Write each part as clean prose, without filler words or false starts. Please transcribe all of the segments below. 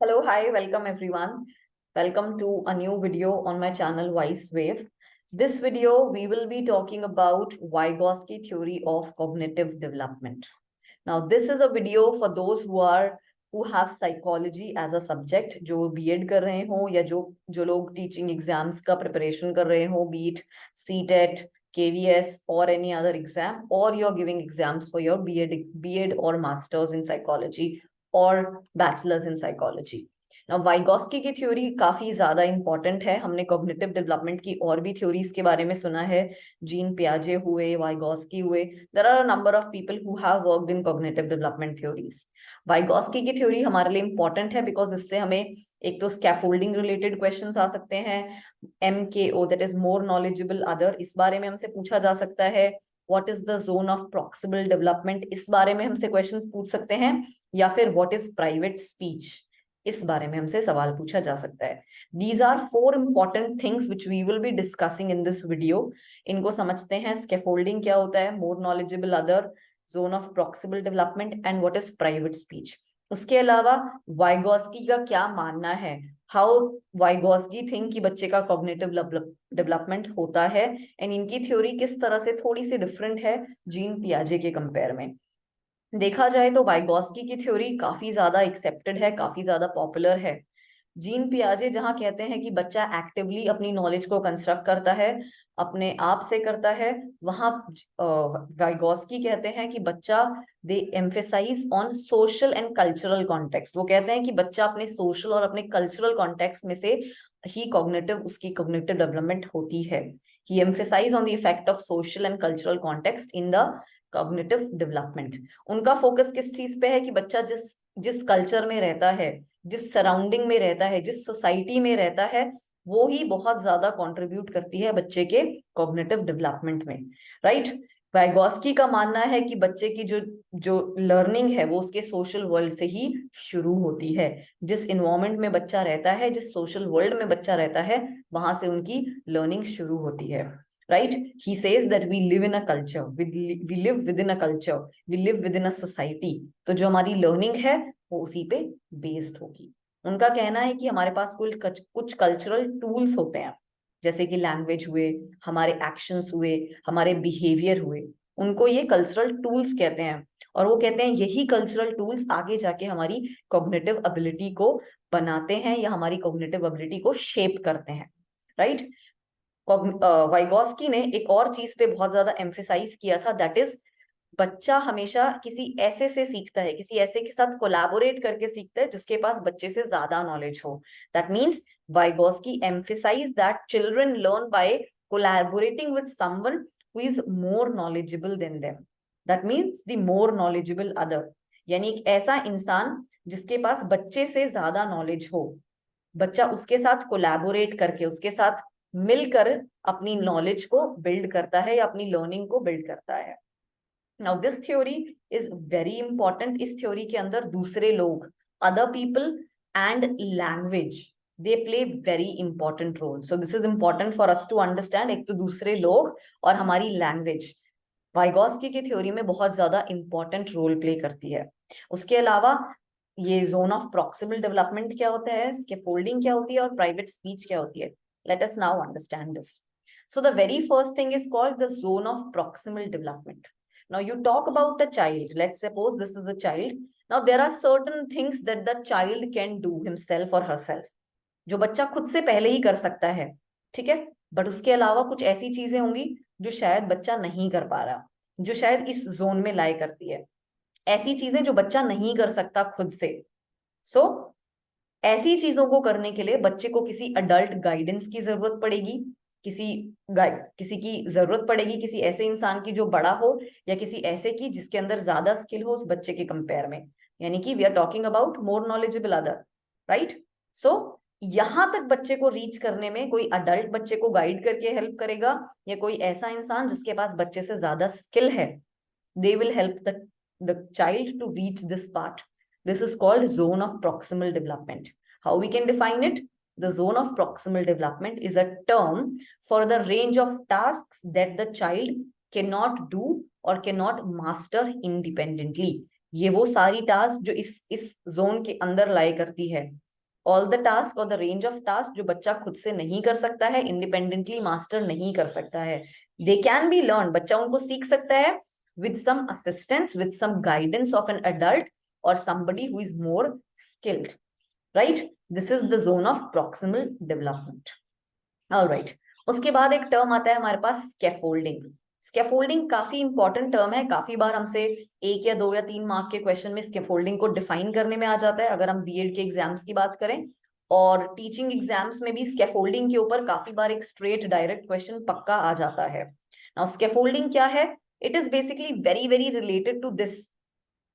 Hello, hi, welcome everyone. Welcome to a new video on my channel Wise Wave. This video, we will be talking about Vygotsky theory of cognitive development. Now, this is a video for those who have psychology as a subject, जो B.Ed कर रहे हो या जो लोग teaching exams का preparation कर रहे हो, be it CTET, KVS or any other exam, or you're giving exams for your B.Ed or masters in psychology और bachelors in psychology. Now Vygotsky की थ्योरी काफी ज्यादा इंपॉर्टेंट है। हमने कॉग्निटिव डेवलपमेंट की और भी थ्योरीज के बारे में सुना है, जीन पियाजे हुए, वाइगोस्की हुए। There are a number of people who have worked in cognitive development theories. Vygotsky की थ्योरी हमारे लिए इंपॉर्टेंट है बिकॉज इससे हमें एक तो स्कैफोल्डिंग रिलेटेड क्वेश्चंस आ सकते हैं, MKO that is more knowledgeable other, इस बारे में हमसे पूछा जा सकता है। What is the zone of proximal development, इस बारे में हमसे क्वेश्चंस पूछ सकते हैं। या फिर व्हाट इज प्राइवेट स्पीच, इस बारे में हमसे सवाल पूछा जा सकता है। These are 4 important things which we will be discussing in this video. इनको समझते हैं। स्कैफोल्डिंग क्या होता है, more knowledgeable other, zone of proximal development and what is private speech. उसके अलावा वाइगोस्की का क्या मानना है, हाउ वाइगोस्की थिंक कि बच्चे का कॉग्निटिव डेवलपमेंट होता है, एंड इनकी थ्योरी किस तरह से थोड़ी सी डिफरेंट है जीन पियाजे के कंपेयर में। देखा जाए तो वाइगोस्की की थ्योरी काफी ज्यादा एक्सेप्टेड है, काफी ज्यादा पॉपुलर है। जीन पियाजे जहां कहते हैं कि बच्चा एक्टिवली अपनी नॉलेज को कंस्ट्रक्ट करता है, अपने आप से करता है, वहां वाइगोस्की कहते हैं कि बच्चा they emphasize on social and cultural context. वो कहते हैं कि बच्चा अपने सोशल और अपने कल्चरल कॉन्टेक्स्ट में से ही उसकी कॉग्निटिव डेवलपमेंट होती है। He emphasize on the effect of social and cultural context in the cognitive development. उनका फोकस किस चीज पे है कि बच्चा जिस जिस कल्चर में रहता है, जिस सराउंडिंग में रहता है, जिस सोसाइटी में रहता है, वो ही बहुत ज्यादा कंट्रीब्यूट करती है बच्चे के कॉग्निटिव डेवलपमेंट में, राइट। वाइगोस्की का मानना है कि बच्चे की जो जो लर्निंग है वो उसके सोशल वर्ल्ड से ही शुरू होती है। जिस इन्वायरमेंट में बच्चा रहता है, जिस सोशल वर्ल्ड में बच्चा रहता है, वहां से उनकी लर्निंग शुरू होती है, right? He says that we live in a culture, we live within a culture, we live within a society। तो जो हमारी लर्निंग है वो उसी पे बेस्ड होगी। उनका कहना है कि हमारे पास कुछ कल्चरल टूल्स होते हैं, जैसे कि लैंग्वेज हुए, हमारे एक्शंस हुए, हमारे बिहेवियर हुए, उनको ये कल्चरल टूल्स कहते हैं। और वो कहते हैं यही कल्चरल टूल्स आगे जाके हमारी कॉग्निटिव एबिलिटी को बनाते हैं या हमारी कॉग्निटिव एबिलिटी को शेप करते हैं, राइट। वाइगोस्की ने एक और चीज पे बहुत ज्यादा एम्फेसाइज किया था, दैट इज बच्चा हमेशा किसी ऐसे से सीखता है, किसी ऐसे के साथ कोलैबोरेट करके सीखता है जिसके पास बच्चे से ज्यादा नॉलेज हो। That means Vygotsky emphasise that children learn by collaborating with someone who is more knowledgeable than them. That means the more knowledgeable other, यानी एक ऐसा इंसान जिसके पास बच्चे से ज्यादा नॉलेज हो, बच्चा उसके साथ कोलैबोरेट करके, उसके साथ मिलकर अपनी नॉलेज को बिल्ड करता है या अपनी लर्निंग को बिल्ड करता है। Now this theory is very important. इस थ्योरी के अंदर दूसरे लोग, other people and language, they play very important role. So this is important for us to understand. एक तो दूसरे लोग और हमारी लैंग्वेज वाइगोस्की की थ्योरी में बहुत ज्यादा इंपॉर्टेंट रोल प्ले करती है। उसके अलावा ये जोन ऑफ प्रॉक्सिमल डेवलपमेंट क्या होता है, स्कैफोल्डिंग क्या होती है और प्राइवेट स्पीच क्या होती है, let us now understand this. So the very first thing is called the zone of proximal development. Now you talk about a child, let's suppose this is a child. Now there are certain things that the child can do himself or herself, जो बच्चा खुद से पहले ही कर सकता है, ठीक है। बट उसके अलावा कुछ ऐसी चीजें होंगी जो शायद बच्चा नहीं कर पा रहा, जो शायद इस जोन में लाई करती है। ऐसी चीजें जो बच्चा नहीं कर सकता खुद से। सो ऐसी चीजों को करने के लिए बच्चे को किसी अडल्ट गाइडेंस की जरूरत पड़ेगी, किसी किसी की जरूरत पड़ेगी, किसी ऐसे इंसान की जो बड़ा हो या किसी ऐसे की जिसके अंदर ज्यादा स्किल हो उस बच्चे के कंपेयर में। यानी कि we are talking about more knowledgeable other, right. So यहां तक बच्चे को रीच करने में कोई अडल्ट बच्चे को गाइड करके हेल्प करेगा या कोई ऐसा इंसान जिसके पास बच्चे से ज्यादा स्किल है, they will help the child to reach this part. This is called zone of proximal development. How we can define it? The zone of proximal development is a term for the range of tasks that the child cannot do or cannot master independently. ये वो सारी task जो इस zone के अंदर लाई करती है, all the task और द रेंज ऑफ टास्क जो बच्चा खुद से नहीं कर सकता है, इंडिपेंडेंटली मास्टर नहीं कर सकता है, दे कैन बी लर्न, बच्चा उनको सीख सकता है with some assistance, with some guidance of an adult or somebody who is more skilled, right? This is the zone of proximal development. All right. उसके बाद एक टर्म आता है हमारे पास स्कैफोल्डिंग. स्कैफोल्डिंग काफी इंपॉर्टेंट टर्म है, काफी बार हमसे 1 या 2 या 3 मार्क के क्वेश्चन में स्कैफोल्डिंग को डिफाइन करने में आ जाता है, अगर हम बीएड के एग्जाम्स की बात करें. और टीचिंग एग्जाम्स में भी स्कैफोल्डिंग के ऊपर काफी बार एक स्ट्रेट डायरेक्ट क्वेश्चन पक्का आ जाता है. नाउ स्कैफोल्डिंग क्या है? It is basically very very related to this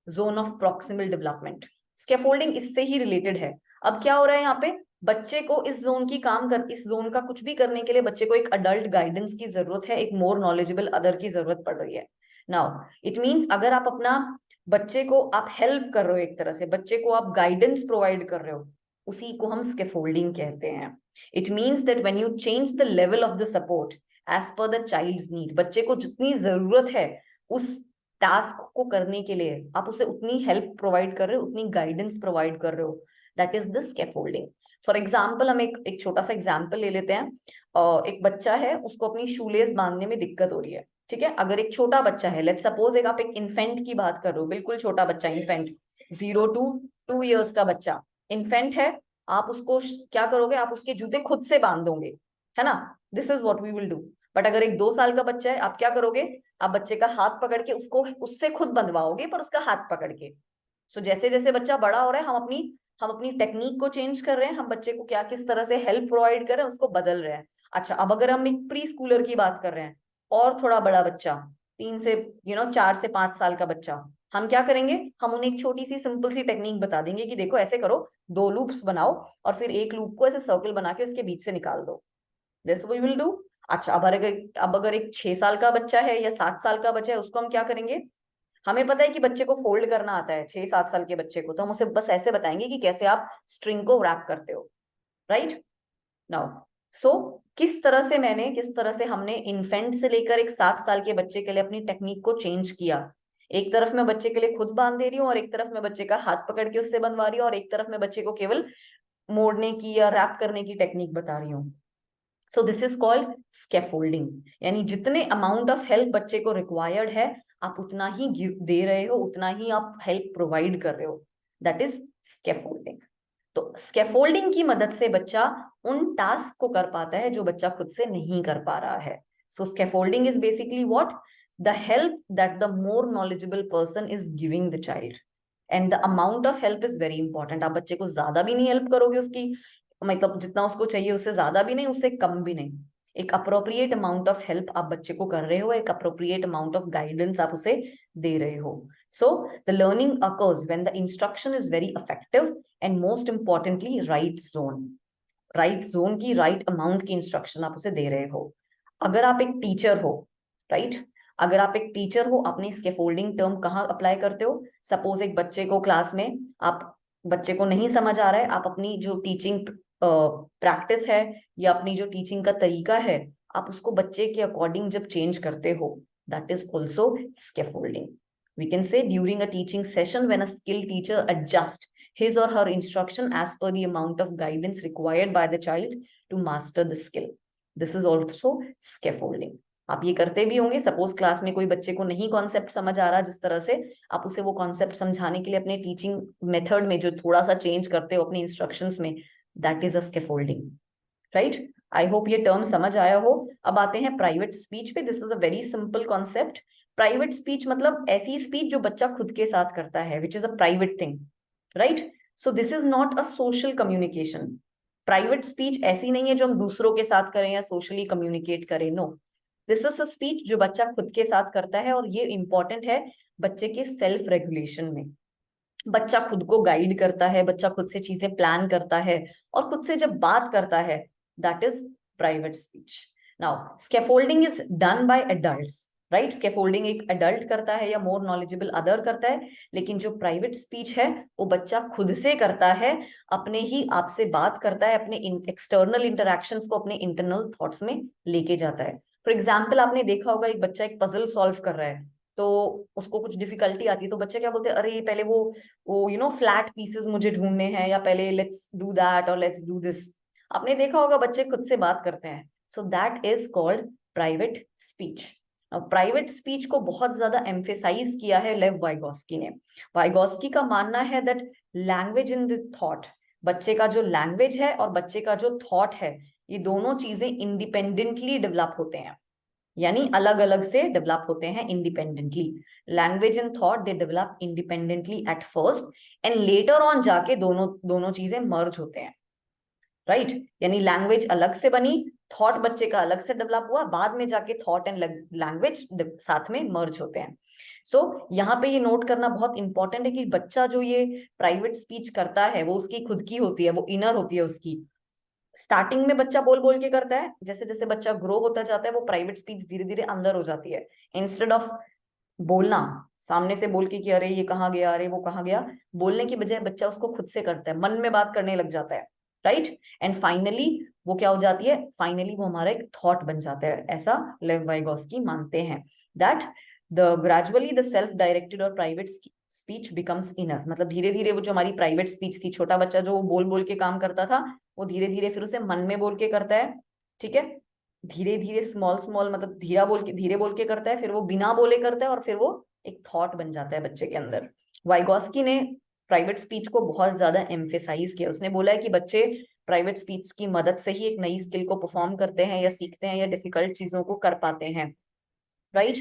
zone of proximal development. Scaffolding इससे ही रिलेटेड है. अब क्या हो रहा है यहाँ पे, बच्चे को इस जोन का कुछ भी करने के लिए बच्चे को एक अडल्ट गाइडेंस की जरूरत है, एक मोर नॉलेजेबल अदर की जरूरत पड़ रही है. नाउ इट मींस अगर आप अपना बच्चे को आप हेल्प कर रहे हो, एक तरह से बच्चे को आप गाइडेंस प्रोवाइड कर रहे हो, उसी को हम स्कैफोल्डिंग कहते हैं. It means that when you change the level of the support as per the child's need, बच्चे को जितनी जरूरत है उस टास्क को करने के लिए आप उसे उतनी हेल्प प्रोवाइड कर रहे हो, उतनी गाइडेंस प्रोवाइड कर रहे हो, that is the scaffolding. For example हम एक छोटा सा एग्जाम्पल ले लेते हैं. एक बच्चा है, उसको अपनी शूलेस बांधने में दिक्कत हो रही है, ठीक है. अगर एक छोटा बच्चा है, लेट्स सपोज एक आप एक इन्फेंट की बात कर रहे हो, बिल्कुल छोटा बच्चा, इन्फेंट 0 to 2 years का बच्चा, इन्फेंट है, आप उसको क्या करोगे, आप उसके जूते खुद से बांध दोगे, है ना. This is what we will do. But अगर एक 2 साल का बच्चा है, आप क्या करोगे, आप बच्चे का हाथ पकड़ के उसको उससे खुद बंधवाओगे, पर उसका हाथ पकड़ के. सो जैसे जैसे बच्चा बड़ा हो रहा है, हम अपनी टेक्निक को चेंज कर रहे हैं, हम बच्चे को क्या किस तरह से हेल्प प्रोवाइड कर रहे हैं उसको बदल रहे हैं. अच्छा, अब अगर हम एक प्री स्कूलर की बात कर रहे हैं, और थोड़ा बड़ा बच्चा, 3 से 4 से 5 साल का बच्चा, हम क्या करेंगे, हम उन्हें एक छोटी सी सिंपल सी टेक्निक बता देंगे कि देखो ऐसे करो, 2 लूप्स बनाओ और फिर एक लूप को ऐसे सर्कल बना के उसके बीच से निकाल दो. This we will do. अच्छा, अब अगर एक 6 साल का बच्चा है या 7 साल का बच्चा है, उसको हम क्या करेंगे, हमें पता है कि बच्चे को फोल्ड करना आता है, 6-7 साल के बच्चे को, तो हम उसे बस ऐसे बताएंगे कि कैसे आप स्ट्रिंग को रैप करते हो, राइट. नाउ सो किस तरह से हमने इन्फेंट से लेकर एक 7 साल के बच्चे के लिए अपनी टेक्निक को चेंज किया. एक तरफ मैं बच्चे के लिए खुद बांध दे रही हूँ, और एक तरफ मैं बच्चे का हाथ पकड़ के उससे बंधवा रही हूँ, और एक तरफ मैं बच्चे को केवल मोड़ने की या रैप करने की टेक्निक बता रही हूँ. सो दिस इज कॉल्ड स्कैफोल्डिंग. यानी जितने अमाउंट ऑफ हेल्प बच्चे को रिक्वायर्ड है, आप उतना ही दे रहे हो, उतना ही आप हेल्प प्रोवाइड कर रहे हो, दैट इज स्कैफोल्डिंग. तो स्कैफोल्डिंग की मदद से बच्चा उन टास्क को कर पाता है जो बच्चा खुद से नहीं कर पा रहा है. So scaffolding is basically what, the help that the more knowledgeable person is giving the child, and the amount of help is very important. आप बच्चे को ज्यादा भी नहीं हेल्प करोगे, उसकी मतलब जितना उसको चाहिए उससे ज्यादा भी नहीं, उससे कम भी नहीं. एक अप्रोप्रिएट अमाउंट ऑफ हेल्प आप बच्चे को कर रहे हो, एक अप्रोप्रिएट अमाउंट ऑफ गाइडेंस आप उसे दे रहे हो. So the learning occurs when the instruction is very effective, and most importantly right zone की राइट अमाउंट की इंस्ट्रक्शन आप उसे दे रहे हो. अगर आप एक टीचर हो, राइट, अगर आप एक टीचर हो, अपनी स्कैफोल्डिंग टर्म कहाँ अप्लाई करते हो. सपोज एक बच्चे को क्लास में, आप बच्चे को नहीं समझ आ रहा है, आप अपनी जो टीचिंग प्रैक्टिस है या अपनी जो टीचिंग का तरीका है, आप उसको बच्चे के अकॉर्डिंग जब चेंज करते हो, that is also scaffolding. We can say during a teaching session when a skilled teacher adjust his or her instruction as per the amount of guidance required by the child to master the skill. This is also scaffolding. आप ये करते भी होंगे. Suppose class में कोई बच्चे को नहीं कॉन्सेप्ट समझ आ रहा, जिस तरह से आप उसे वो कॉन्सेप्ट समझाने के लिए अपने टीचिंग मेथड में जो थोड़ा सा चेंज करते हो अपने इंस्ट्रक्शंस में, that is a scaffolding, right. I hope ये टर्म समझ आया हो. अब आते हैं प्राइवेट स्पीच पे. This is a very simple concept. Private speech मतलब ऐसी स्पीच जो बच्चा खुद के साथ करता है, which is a private thing, right. So this is not a social communication. Private speech ऐसी नहीं है जो हम दूसरों के साथ करें या सोशली कम्युनिकेट करें. No, this is a speech जो बच्चा खुद के साथ करता है, और ये इंपॉर्टेंट है बच्चे के सेल्फ रेगुलेशन में. बच्चा खुद को गाइड करता है, बच्चा खुद से चीजें प्लान करता है, और खुद से जब बात करता है, that is private speech. Now scaffolding is done by adults, right. Scaffolding एक एडल्ट करता है या मोर नॉलेजेबल अदर करता है, लेकिन जो प्राइवेट स्पीच है वो बच्चा खुद से करता है, अपने ही आप से बात करता है, अपने एक्सटर्नल इंटरेक्शंस को अपने इंटरनल थॉट्स में लेके जाता है. फॉर एग्जाम्पल आपने देखा होगा एक बच्चा एक पजल सॉल्व कर रहा है, तो उसको कुछ डिफिकल्टी आती है, तो बच्चे क्या बोलते हैं, अरे पहले वो फ्लैट पीसेस मुझे ढूंढने हैं, या पहले लेट्स डू दैट और लेट्स डू दिस। आपने देखा होगा बच्चे खुद से बात करते हैं। So that is called private speech. Private speech को बहुत ज्यादा एम्फेसाइज किया है लेव वाइगोस्की ने। वाइगोस्की का मानना है that language in the thought, बच्चे का जो लैंग्वेज है और बच्चे का जो थॉट है, ये दोनों चीजें इंडिपेंडेंटली डेवलप होते हैं, यानी अलग अलग से डेवलप होते हैं independently. Language and thought they develop independently at first and later on जाके दोनों दोनों चीजें मर्ज होते हैं, राइट यानी लैंग्वेज अलग से बनी, थॉट बच्चे का अलग से डेवलप हुआ, बाद में जाके थॉट एंड लैंग्वेज साथ में मर्ज होते हैं। सो यहाँ पे ये नोट करना बहुत इंपॉर्टेंट है कि बच्चा जो ये प्राइवेट स्पीच करता है वो उसकी खुद की होती है, वो इनर होती है उसकी। स्टार्टिंग में बच्चा बोल बोल के करता है, जैसे जैसे बच्चा ग्रो होता जाता है वो प्राइवेट स्पीच धीरे धीरे अंदर हो जाती है। इंस्टेड ऑफ बोलना सामने से बोल के कि अरे ये कहाँ गया, अरे वो कहाँ गया, बोलने की बजाय बच्चा उसको खुद से करता है, मन में बात करने लग जाता है, राइट। एंड फाइनली वो क्या हो जाती है, फाइनली वो हमारा एक थॉट बन जाता है, ऐसा लेव वाइगोस्की मानते हैं। That the gradually the self directed और प्राइवेट स्पीच बिकम्स इनर, मतलब धीरे धीरे वो जो हमारी प्राइवेट स्पीच थी, छोटा बच्चा जो बोल बोल के काम करता था, वो धीरे धीरे फिर उसे मन में बोल के करता है, ठीक है। धीरे धीरे स्मॉल स्मॉल मतलब धीरे बोल के करता है, फिर वो बिना बोले करता है, और फिर वो एक थॉट बन जाता है बच्चे के अंदर। वाइगोस्की ने प्राइवेट स्पीच को बहुत ज्यादा एम्फेसाइज किया। उसने बोला है कि बच्चे प्राइवेट स्पीच की मदद से ही एक नई स्किल को परफॉर्म करते हैं या सीखते हैं या डिफिकल्ट चीजों को कर पाते हैं, राइट।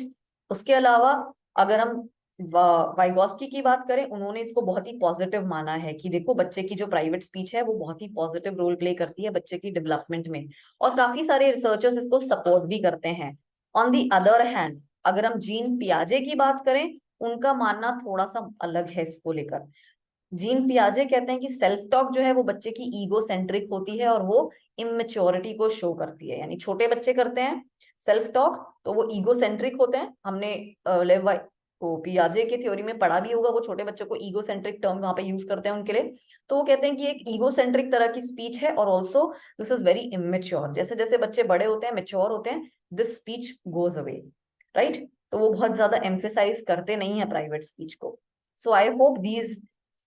उसके अलावा अगर हम वाइगोस्की की बात करें, उन्होंने इसको बहुत ही पॉजिटिव माना है कि देखो बच्चे की जो प्राइवेट स्पीच है वो बहुत ही पॉजिटिव रोल प्ले करती है बच्चे की डेवलपमेंट में, और काफी सारे रिसर्चर्स इसको सपोर्ट भी करते हैं। ऑन दी अदर हैंड अगर हम जीन पियाजे की बात करें, उनका मानना थोड़ा सा अलग है इसको लेकर। जीन पियाजे कहते हैं कि सेल्फ टॉक जो है वो बच्चे की ईगो सेंट्रिक होती है और वो इमेच्योरिटी को शो करती है, यानी छोटे बच्चे करते हैं सेल्फ टॉक तो वो ईगो सेंट्रिक होते हैं। हमने लेवाई को पियाजे के थ्योरी में पढ़ा भी होगा, वो छोटे बच्चों को ईगो सेंट्रिक टर्म वहां पे यूज करते हैं उनके लिए। तो वो कहते हैं कि एक ईगो सेंट्रिक तरह की स्पीच है, और also this is very immature, जैसे जैसे बच्चे बड़े होते हैं, मेच्योर होते हैं, this speech goes away, right. तो वो बहुत ज्यादा एम्फेसाइज करते नहीं है प्राइवेट स्पीच को। So I hope these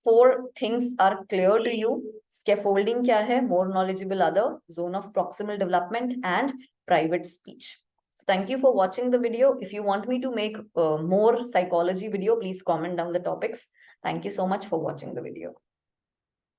4 things are clear to you. Scaffolding क्या है, more knowledgeable other, zone of proximal development and private speech. So thank you for watching the video. If you want me to make more psychology video, please comment down the topics. Thank you so much for watching the video.